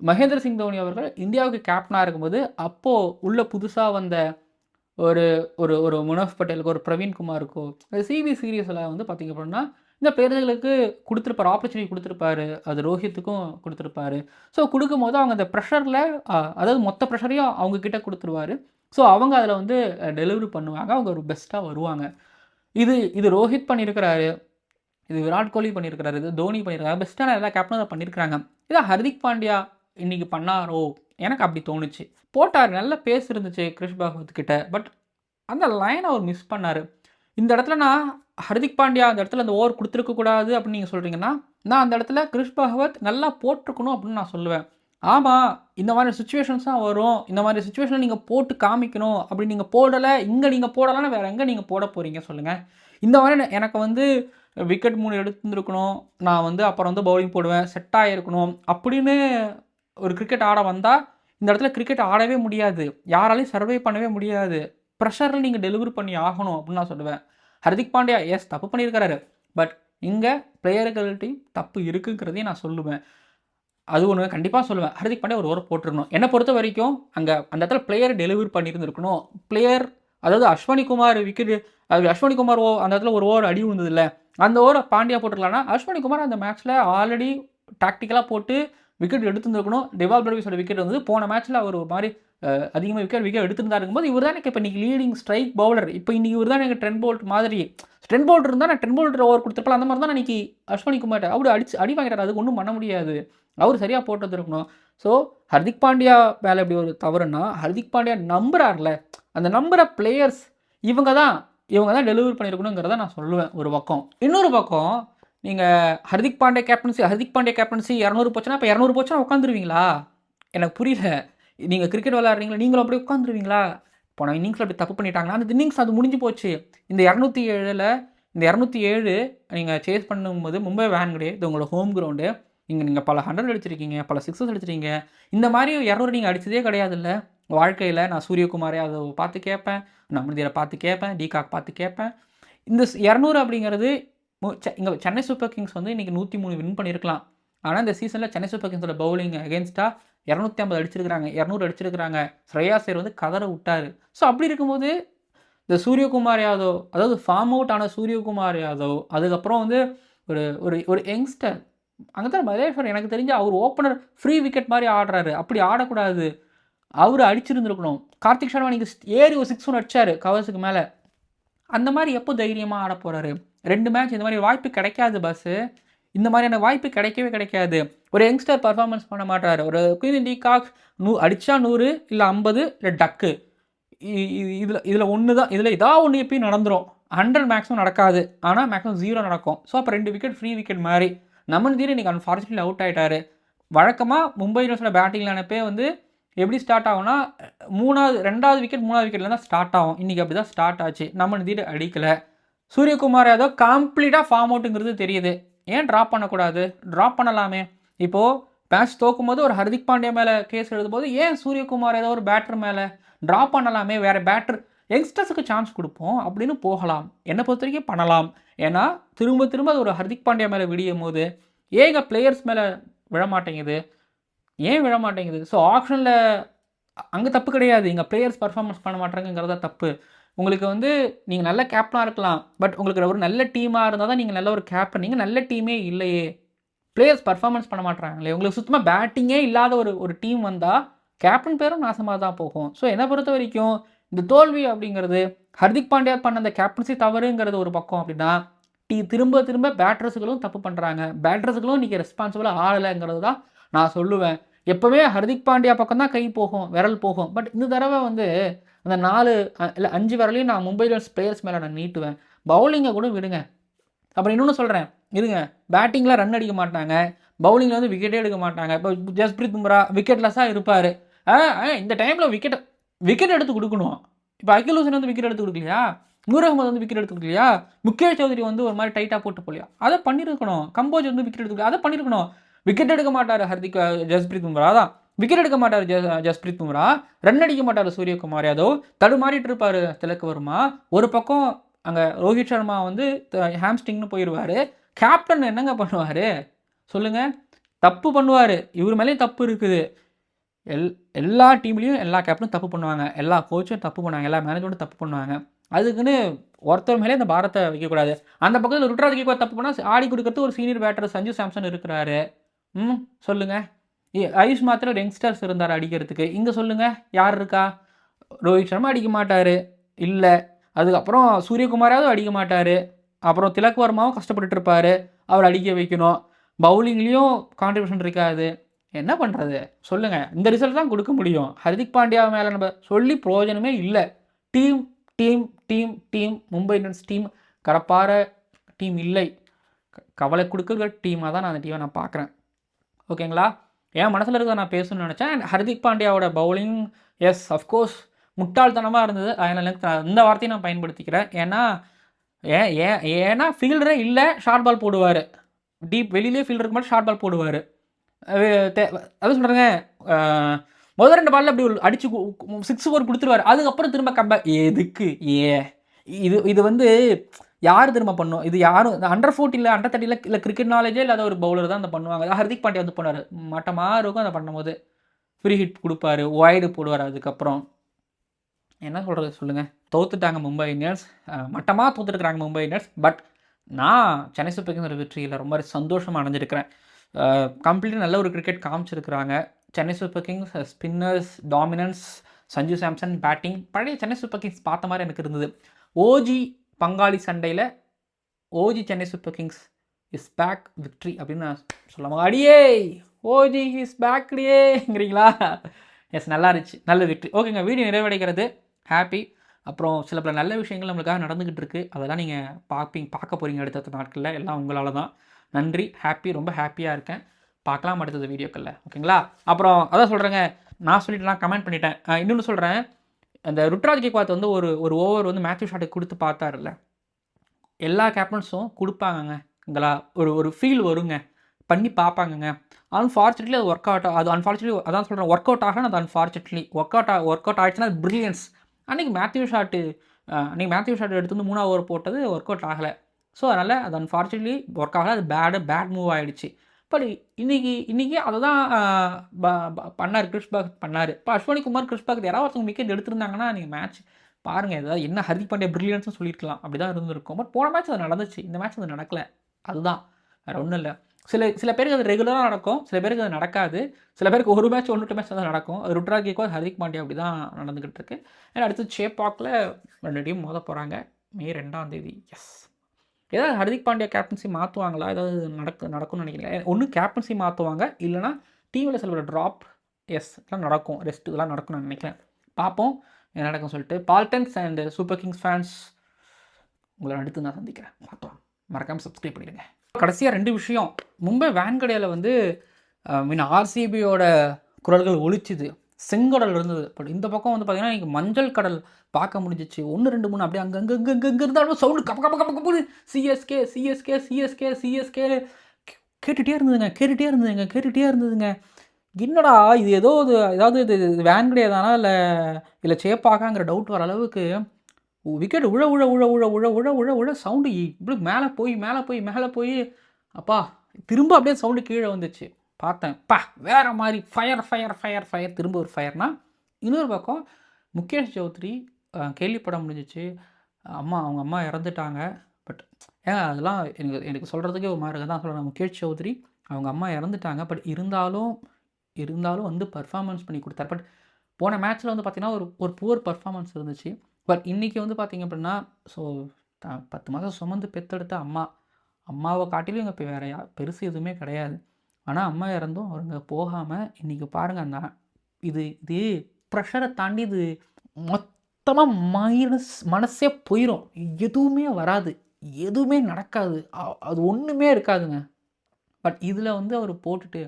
மகேந்திர சிங் தோனி அவர்கள் இந்தியாவுக்கு கேப்டனாக இருக்கும்போது அப்போது உள்ள புதுசாக வந்த ஒரு ஒரு ஒரு முனஃப் பட்டேலுக்கு, ஒரு பிரவீன் குமாருக்கோ, சிவி சீரியஸில் வந்து பார்த்திங்க அப்படின்னா இந்த பிளேயர்களுக்கு கொடுத்துருப்பாரு, ஆப்பர்ச்சுனிட்டி கொடுத்துருப்பாரு. அது ரோஹித்துக்கும் கொடுத்துருப்பாரு. ஸோ கொடுக்கும்போது அவங்க அந்த ப்ரெஷரில், அதாவது மொத்த ப்ரெஷரையும் அவங்கக்கிட்ட கொடுத்துருவாரு. ஸோ அவங்க அதில் வந்து டெலிவரி பண்ணுவாங்க, அவங்க ஒரு பெஸ்ட்டாக வருவாங்க. இது ரோஹித் பண்ணியிருக்கிறாரு, இது விராட் கோலி பண்ணியிருக்கிறாரு, இது தோனி பண்ணியிருக்காரு, பெஸ்ட்டான எல்லா கேப்டனும் பண்ணியிருக்கிறாங்க. இதை ஹர்திக் பாண்டியா இன்றைக்கி பண்ணாரோ எனக்கு அப்படி தோணுச்சு. போட்டார், நல்ல பேஸ் இருந்துச்சு கிறிஷ் பகவத் கிட்ட. பட் அந்த லைனை அவர் மிஸ் பண்ணார். இந்த இடத்துல நான் ஹர்திக் பாண்டியா அந்த இடத்துல அந்த ஓவர் கொடுத்துருக்கக்கூடாது அப்படின்னு நீங்கள் சொல்கிறீங்கன்னா, நான் அந்த இடத்துல கிறிஸ் பகவத் நல்லா போட்டிருக்கணும் அப்படின்னு நான் சொல்லுவேன். ஆமாம், இந்த மாதிரி சுச்சுவேஷன்ஸ் தான் வரும். இந்த மாதிரி சுச்சுவேஷனில் நீங்கள் போட்டு காமிக்கணும். அப்படி நீங்கள் போடலை, இங்கே நீங்கள் போடலைன்னா வேறு எங்கே நீங்கள் போட போகிறீங்க சொல்லுங்கள். இந்த மாதிரி எனக்கு வந்து விக்கெட் 3 எடுத்துருந்துருக்கணும். நான் வந்து அப்புறம் வந்து பவுலிங் போடுவேன், செட் ஆகிருக்கணும் அப்படின்னு ஒரு கிரிக்கெட் ஆட வந்தால் இந்த இடத்துல கிரிக்கெட் ஆடவே முடியாது. யாராலையும் சர்வை பண்ணவே முடியாது. ப்ரெஷரில் நீங்கள் டெலிவரி பண்ணி ஆகணும் அப்படின்னு நான் சொல்லுவேன். ஹர்திக் பாண்டியா தப்பு பண்ணியிருக்காரு. பட் இங்கே பிளேயர்கள்ட்டையும் தப்பு இருக்குங்கிறதையும் நான் சொல்லுவேன். அது ஒன்று கண்டிப்பாக சொல்லுவேன். ஹர்திக் பாண்டியா ஒரு ஓவர் போட்டுருக்கணும். என்னை பொறுத்த வரைக்கும் அங்கே அந்த இடத்துல பிளேயர் டெலிவரி பண்ணியிருந்துருக்கணும். பிளேயர் அதாவது அஸ்வினி குமார் விக்கெட், அது அஸ்வினி குமார் அந்த இடத்துல ஒரு ஓவர் அடி விழுந்தது இல்லை, அந்த ஓவரை பாண்டியா போட்டுருக்கலாம்னா அஸ்வினி குமார் அந்த மேட்ச்சில் ஆல்ரெடி டாக்டிக்கலாக போட்டு விக்கெட் எடுத்துருந்துருக்கணும். டெவால் பிரவிஸோட விக்கெட் வந்து போன மேட்ச்சில் அவர் ஒரு மாதிரி அதிகமாக விக்கெட் எடுத்துருந்தா இருக்கும்போது இவர் தான் எனக்கு இப்போ இன்றைக்கி லீடிங் ஸ்ட்ரைக் பவுலர். இப்போ இன்றைக்கி இவர் தான் எனக்கு ட்ரெண்ட் போல்ட் மாதிரி. ட்ரெண்ட் போல்ட் இருந்தால் நான் ட்ரெண்ட் போல்ட் ஓவர் கொடுத்துருப்பேன். அந்த மாதிரி தான் இன்றைக்கி அஸ்வினி குமார் அவர் அடி வாங்கிட்டார். அதுக்கு ஒன்றும் பண்ண முடியாது. அவர் சரியாக போட்டது இருக்கணும். ஸோ ஹர்திக் பாண்டியா மேலே இப்படி ஒரு தவறுனா, ஹர்திக் பாண்டியா நம்புறார்ல, அந்த நம்புகிற பிளேயர்ஸ் இவங்க தான் டெலிவரி பண்ணியிருக்கணுங்கிறத நான் சொல்லுவேன் ஒரு பக்கம். இன்னொரு பக்கம் நீங்கள் ஹர்திக் பாண்டியா கேப்டன்சி 200 போச்சுன்னா இப்போ 200 போச்சுன்னா உட்காந்துருவீங்களா? எனக்கு புரியல. நீங்கள் கிரிக்கெட் விளையாடுறீங்களா, நீங்களும் அப்படியே உட்காந்துருவீங்களா? போன இன்னிங்ஸில் அப்படி தப்பு பண்ணிட்டாங்கன்னா அந்த இன்னிங்ஸ் அது முடிஞ்சு போச்சு. இந்த 207 நீங்கள் சேஸ் பண்ணும்போது மும்பை வான்கடே இது உங்களோட ஹோம் கிரவுண்டு. நீங்கள் பல 100 அடிச்சிருக்கீங்க, பல 6 அடிச்சிருக்கீங்க. இந்த மாதிரி 200 நீங்கள் அடித்ததே கிடையாது இல்லை வாழ்க்கையில். நான் சூரியகுமாரை அதை பார்த்து கேட்பேன், நம்ரதீரை பார்த்து கேட்பேன், டிகாக் பார்த்து கேட்பேன். இந்த 200 அப்படிங்கிறது இங்கே சென்னை சூப்பர் கிங்ஸ் வந்து இன்றைக்கி 103 வின் பண்ணியிருக்கலாம். ஆனால் இந்த சீசனில் சென்னை சூப்பர் கிங்ஸோட பவுலிங் அகேன்ஸ்டாக 250 அடிச்சிருக்கிறாங்க, 200 அடிச்சிருக்கிறாங்க. ஸ்ரேயாஸ் ஐயர் வந்து கதற விட்டார். ஸோ அப்படி இருக்கும்போது இந்த சூரியகுமார் யாதவ், அதாவது ஃபார்ம் அவுட் ஆன சூரியகுமார் யாதவ், அதுக்கப்புறம் வந்து ஒரு ஒரு ஒரு யங்ஸ்டர் அங்கே தான் மலேஸ்வர், எனக்கு தெரிஞ்சு அவர் ஓப்பனர் ஃப்ரீ விக்கெட் மாதிரி ஆடுறாரு. அப்படி ஆடக்கூடாது. அவர் அடிச்சிருந்துருக்கணும். கார்த்திக் சர்மா நீங்கள் ஏறி ஒரு 6 ஒன்று அடிச்சார் கவர்ஸுக்கு மேலே. அந்த மாதிரி எப்போ தைரியமாக ஆட போகிறாரு? 2 மேட்ச் இந்த மாதிரி வாய்ப்பு கிடைக்காது பஸ்ஸு. இந்த மாதிரியான வாய்ப்பு கிடைக்கவே கிடைக்காது. ஒரு யங்ஸ்டர் பர்ஃபார்மன்ஸ் பண்ண மாட்டார். ஒரு குயின் டிகாக் அடித்தா 100 இல்லை 50 இல்லை டக்கு. இதில் ஒன்று தான், இதில் ஏதாவது ஒன்று எப்பயும் நடந்துடும். 100 மேக்ஸிமம் நடக்காது, ஆனால் மேக்ஸிமம் 0 நடக்கும். ஸோ அப்போ 2 விக்கெட் ஃப்ரீ விக்கெட் மாதிரி. நமன்தீர் இன்றைக்கி அன்ஃபார்ச்சுனேட்லி அவுட் ஆகிட்டார். வழக்கமாக மும்பை இந்தியன்ஸோட பேட்டிங் லைனப்பே வந்து எப்படி ஸ்டார்ட் ஆகும்னா 2வது விக்கெட் 3வது விக்கெட்டில் தான் ஸ்டார்ட் ஆகும். இன்றைக்கி அப்படி தான் ஸ்டார்ட் ஆச்சு. நமன்தீர் அடிக்கலை. சூரியகுமார் யாதவ் கம்ப்ளீட்டாக ஃபார்ம் அவுட்டுங்கிறது தெரியுது. ஏன் ட்ராப் பண்ணக்கூடாது? ட்ராப் பண்ணலாமே. இப்போது மேட்ச் தோக்கும் போது ஒரு ஹர்திக் பாண்டியா மேலே கேஸ் எழுதும்போது ஏன் சூரியகுமார் ஏதோ ஒரு பேட்டர் மேலே ட்ராப் பண்ணலாமே? வேறு பேட்டர் யங்ஸ்டர்ஸுக்கு சான்ஸ் கொடுப்போம் அப்படின்னு போகலாம். என்னை பொறுத்த வரைக்கும் பண்ணலாம். ஏன்னா திரும்ப அது ஒரு ஹர்திக் பாண்டியா மேலே விடியும் போது ஏங்க பிளேயர்ஸ் மேலே விழமாட்டேங்குது? ஏன் விழமாட்டேங்குது? ஸோ ஆப்ஷனில் அங்கே தப்பு கிடையாது. இங்கே பிளேயர்ஸ் பர்ஃபார்மன்ஸ் பண்ண மாட்டாங்கிறதா தப்பு. உங்களுக்கு வந்து நீங்கள் நல்ல கேப்டனாக இருக்கலாம், பட் உங்களுக்கு ஒரு நல்ல டீமாக இருந்தால் தான் நீங்கள் நல்ல ஒரு கேப்டன். நீங்கள் நல்ல டீமே இல்லையே, பிளேயர்ஸ் பர்ஃபார்மன்ஸ் பண்ண மாட்டாங்களே, உங்களுக்கு சுத்தமாக பேட்டிங்கே இல்லாத ஒரு டீம் வந்தால் கேப்டன் பேரும் நாசமாக தான் போகும். ஸோ என்னை பொறுத்த வரைக்கும் இந்த தோல்வி அப்படிங்கிறது ஹர்திக் பாண்டியா பண்ண அந்த கேப்டன்சி தவறுங்கிறது ஒரு பக்கம். அப்படின்னா திரும்ப பேட்டர்ஸுகளும் தப்பு பண்ணுறாங்க. பேட்டர்ஸுகளும் இன்றைக்கி ரெஸ்பான்சிபிளாக ஆகலைங்கிறது தான் நான் சொல்லுவேன். எப்போவுமே ஹர்திக் பாண்டியா பக்கம் தான் கை போகும், விரல் போகும். பட் இந்த தடவை வந்து அந்த 4 இல்லை 5 விரலையும் நான் மும்பை இந்தியன்ஸ் பிளேயர்ஸ் மேலே நான் நீட்டுவேன். பவுலிங்கை கூட விடுங்க. அப்புறம் இன்னொன்று சொல்கிறேன் இருங்க, பேட்டிங்கில் ரன் அடிக்க மாட்டாங்க, பவுலிங்கில் வந்து விக்கெட்டே எடுக்க மாட்டாங்க. இப்போ ஜஸ்பிரீத் பும்ரா விக்கெட்லெஸ்ஸாக இருப்பார். இந்த டைமில் விக்கெட் எடுத்து கொடுக்கணும். இப்போ அகில் ஹுசைன் வந்து விக்கெட் எடுத்து கொடுக்கலையா? நூர் அகமது வந்து விக்கெட் எடுத்து கொடுக்கலையா? முகேஷ் சௌத்ரி வந்து ஒரு மாதிரி டைட்டாக போட்டு போலியா? அதை பண்ணியிருக்கணும். கம்போஜ் வந்து விக்கெட் எடுத்து அதை பண்ணியிருக்கணும். விக்கெட் எடுக்க மாட்டார் ஜஸ்பிரீத் பும்ரா. தான் விக்கெட் எடுக்க மாட்டார் ஜஸ்பிரீத் பும்ரா. ரன் அடிக்க மாட்டார் சூரியகுமார் யாதவ். தடுமாறிட்டு இருப்பார் திலக் வர்மா. ஒரு பக்கம் அங்கே ரோஹித் சர்மா வந்து ஹாம்ஸ்ட்ரிங்னு போயிடுவார். கேப்டன் என்னங்க பண்ணுவார் சொல்லுங்கள்? தப்பு பண்ணுவார். இவர் மேலேயும் தப்பு இருக்குது. எல்லா டீம்லேயும் எல்லா கேப்டனும் தப்பு பண்ணுவாங்க, எல்லா கோச்சும் தப்பு பண்ணுவாங்க, எல்லா மேனேஜரும் தப்பு பண்ணுவாங்க. அதுக்குன்னு ஒருத்தர் மேலே இந்த பாரத்தை வைக்கக்கூடாது. அந்த பக்கத்தில் ருட்ராஜ் கேக்வாட் தப்பு பண்ணால் ஆடி கொடுக்கறது ஒரு சீனியர் பேட்டர் சஞ்சு சாம்சன் இருக்கிறாரு. சொல்லுங்கள். ஆயுஷ் மாத்திரம் யங்ஸ்டர்ஸ் இருந்தார் அடிக்கிறதுக்கு. இங்கே சொல்லுங்கள் யார் இருக்கா? ரோஹித் சர்மா அடிக்க மாட்டார் இல்லை. அதுக்கப்புறம் சூரியகுமாராவது அடிக்க மாட்டார். அப்புறம் திலக் வர்மாவும் கஷ்டப்பட்டுட்டு இருப்பார், அவர் அடிக்க வைக்கணும். பவுலிங்லேயும் கான்ட்ரிபியூஷன் இருக்காது. என்ன பண்ணுறது சொல்லுங்கள்? இந்த ரிசல்ட் தான் கொடுக்க முடியும். ஹர்திக் பாண்டியா மேலே நம்ம சொல்லி பிரயோஜனமே இல்லை. Team team team Mumbai Indians team கடப்பார டீம் இல்லை, கவலை கொடுக்குற டீமாக தான் நான் அந்த டீமை நான் பார்க்குறேன். ஓகேங்களா? என் மனசில் இருக்கிறத நான் பேசணும்னு நினச்சேன். அண்ட் ஹர்திக் பாண்டியாவோட பவுலிங் எஸ் அஃப்கோர்ஸ் முட்டாள்தனமாக இருந்தது. அதனால் இந்த வார்த்தையை நான் பயன்படுத்திக்கிறேன். ஏன்னா ஃபீல்டரே இல்லை, ஷார்ட் பால் போடுவார். டீப் வெளியிலே ஃபீல்டருக்கு மட்டும் ஷார்ட் பால் போடுவார். அது சொல்கிறேங்க, முதல் 2 பாலில் அப்படி அடிச்சு 6 4 கொடுத்துருவார். அதுக்கப்புறம் திரும்ப கம்பேக் எதுக்கு? இது வந்து யார் திரும்ப பண்ணும்? இது யாரும் அண்டர் 14 அண்டர் 30 இல்லை கிரிக்கெட் நாலேஜே இல்லாத ஒரு பவுலர் தான் அதை பண்ணுவாங்க. ஹர்திக் பாண்டியா வந்து பண்ணுவார், மட்டமாக இருக்கும். அதை பண்ணும்போது ஃப்ரீ ஹிட் கொடுப்பாரு, ஒய்டு போடுவார். அதுக்கப்புறம் என்ன சொல்கிறது சொல்லுங்கள், தோத்துட்டாங்க மும்பை இந்தியன்ஸ், மட்டமாக தோத்துருக்குறாங்க மும்பை இந்தியன்ஸ். பட் நான் சென்னை சூப்பர் கிங்ஸ் வெற்றியில் ரொம்ப சந்தோஷமாக அடைஞ்சிருக்கிறேன். கம்ப்ளீட்டாக நல்ல ஒரு கிரிக்கெட் காமிச்சிருக்கிறாங்க. Chennai super kings spinners dominance, Sanju Samson batting, பழைய சென்னை சூப்பர் கிங்ஸ் பார்த்த மாதிரி எனக்கு இருந்தது. ஓஜி பங்காளி சண்டையில் OG Chennai super kings is back victory அப்படின்னு நான் சொல்லுவாங்க. அடியே ஓஜி இஸ் பேக்டியேங்கிறீங்களா? எஸ், நல்லா இருந்துச்சு, நல்ல விக்ட்ரி. ஓகேங்க, வீடியோ நிறைவடைகிறது. ஹாப்பி. அப்புறம் சில பல நல்ல விஷயங்கள் நம்மளுக்காக நடந்துக்கிட்டு இருக்குது. அதெல்லாம் நீங்கள் பார்க்க போகிறீங்க அடுத்த நாட்களில். எல்லாம் உங்களால் தான். நன்றி, ஹாப்பி, ரொம்ப ஹாப்பியாக இருக்கேன். பார்க்கலாம் அடுத்தது வீடியோக்களில். ஓகேங்களா? அப்புறம் அதான் சொல்கிறேங்க, நான் சொல்லிட்டு நான் கமெண்ட் பண்ணிட்டேன். இன்னொன்று சொல்கிறேன், அந்த ருட்ராஜ் கேக்வாத் வந்து ஒரு ஓவர் வந்து மேத்யூ ஷாட்டுக்கு கொடுத்து பார்த்தாருல்ல, எல்லா கேப்டன்ஸும் கொடுப்பாங்கங்களா, ஒரு ஃபீல் வருங்க, பண்ணி பார்ப்பாங்கங்க. அன்ஃபார்ச்சுனேட்லி அது ஒர்க் அவுட் அதான் சொல்கிறேன், ஒர்க் அவுட் ஆகணும். அது அன்ஃபார்ச்சுனேட்லி ஒர்க் அவுட் ஆகிடுச்சுன்னா அது பிரில்லியன்ஸ். அன்றைக்கி மேத்யூ ஷாட்டு எடுத்து வந்து 3ஆவது ஓவர் போட்டது ஒர்க் அவுட் ஆகலை. ஸோ அதனால் அது அன்ஃபார்ச்சுனேட்லி ஒர்க் ஆகலை. அது பேட் மூவ் ஆகிடுச்சு. பட் இன்றைக்கி அதை தான் பண்ணார், கிறிஸ்பாக் பண்ணார். இப்போ அஸ்வினி குமார், கிறிஸ்பாக் யாராவது ஒருத்தவங்க விக்கெட் எடுத்திருந்தாங்கன்னா நீங்கள் மேட்ச் பாருங்கள், ஏதாவது என்ன ஹர்திக் பாண்டியா பிரில்லியன்ஸ்னு சொல்லியிருக்கலாம். அப்படி தான் இருந்திருக்கும். பட் போன மேட்ச் அது நடந்துச்சு, இந்த மேட்ச் அது நடக்கலை. அதுதான், வேறு ஒன்றும் இல்லை. சில பேருக்கு அது ரெகுலராக நடக்கும், சில பேருக்கு அது நடக்காது. சில பேருக்கு ஒரு மேட்ச் 1-2 மேட்ச் தான் நடக்கும். அது ருட்ராஜ் கேக்வாத், ஹர்திக் பாண்டியா அப்படி தான் நடந்துக்கிட்டு இருக்கு. ஏன்னா அடுத்து சேப்பாக்கில் 2 டீம் மோத போகிறாங்க மே 2ஆம் தேதி. எஸ், ஏதாவது ஹர்திக் பாண்டியா கேப்டன்சி மாற்றுவாங்களா? ஏதாவது நடக்கும்னு நினைக்கிறேன். ஒன்று கேப்டன்சி மாற்றுவாங்க, இல்லைனா டீமில் சில ட்ராப் இதெல்லாம் நடக்கும், ரெஸ்ட் இதெல்லாம் நடக்கும்னு நான் நினைக்கிறேன். பார்ப்போம் என்ன நடக்கும்னு சொல்லிட்டு. பால்டன்ஸ் அண்ட் சூப்பர் கிங்ஸ் ஃபேன்ஸ், உங்களை அடுத்து நான் சந்திக்கிறேன். பார்க்கலாம், மறக்காமல் சப்ஸ்கிரைப் பண்ணிடுங்க. கடைசியாக 2 விஷயம். மும்பை வேன்கடையில் வந்து ஆர்சிபியோட குரல்கள் ஒலிச்சுது, செங்கடல் இருந்தது. பட் இந்த பக்கம் வந்து பார்த்தீங்கன்னா இன்றைக்கி மஞ்சள் கடல் பார்க்க முடிஞ்சிச்சு. 1 2 3 அப்படியே அங்கே இருந்தாலும் சவுண்டு கப்ப போது சிஎஸ்கே சிஎஸ்கே சிஎஸ்கே சிஎஸ்கே கேட்டுகிட்டே இருந்ததுங்க. என்னடா இது, ஏதாவது இது வேன்கடே தானா இல்லை சேப்பாக்காங்கிற டவுட் வர அளவுக்கு விக்கெட் உழ சவுண்டு இப்படி மேலே போய் அப்பா திரும்ப அப்படியே சவுண்டு கீழே வந்துச்சு. பார்த்தேன், வேறு மாதிரி ஃபயர் திரும்ப ஒரு ஃபயர்னா. இன்னொரு பக்கம் முகேஷ் சௌத்ரி கேள்விப்பட முடிஞ்சிச்சு, அவங்க அம்மா இறந்துட்டாங்க. பட் அதெல்லாம் எனக்கு சொல்கிறதுக்கே ஒரு மாதிரி தான் சொல்கிறேன். முகேஷ் சௌத்ரி அவங்க அம்மா இறந்துட்டாங்க, பட் இருந்தாலும் வந்து பர்ஃபார்மன்ஸ் பண்ணி கொடுத்தார். பட் போன மேட்ச்சில் வந்து பார்த்திங்கன்னா ஒரு புவர் பர்ஃபார்மன்ஸ் இருந்துச்சு. பட் இன்றைக்கி வந்து பார்த்திங்க அப்படின்னா, ஸோ 10 மாதம் சுமந்து பெற்றெடுத்த அம்மாவை காட்டிலும் இங்கே வேறு பெருசு எதுவுமே கிடையாது. ஆனால் அம்மா இறந்தும் அவங்க போகாமல் இன்றைக்கி பாருங்கள், இது ப்ரெஷரை தாண்டி இது மொத்தமாக மனசே போயிடும். எதுவுமே வராது, எதுவுமே நடக்காது, அது ஒன்றுமே இருக்காதுங்க. பட் இதில் வந்து அவர் போட்டுட்டு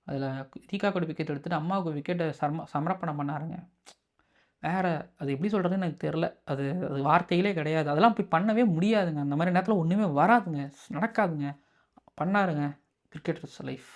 அதில் தீகாக்கோட விக்கெட் எடுத்துகிட்டு அம்மாவுக்கு விக்கெட்டை சமர்ப்பணம் பண்ணாருங்க. வேறு அது எப்படி சொல்கிறதுன்னு எனக்கு தெரில. அது வார்த்தைகளே கிடையாது. அதெல்லாம் போய் பண்ணவே முடியாதுங்க. அந்த மாதிரி நேரத்தில் ஒன்றுமே வராதுங்க, நடக்காதுங்க. பண்ணாருங்க. Cricket is life.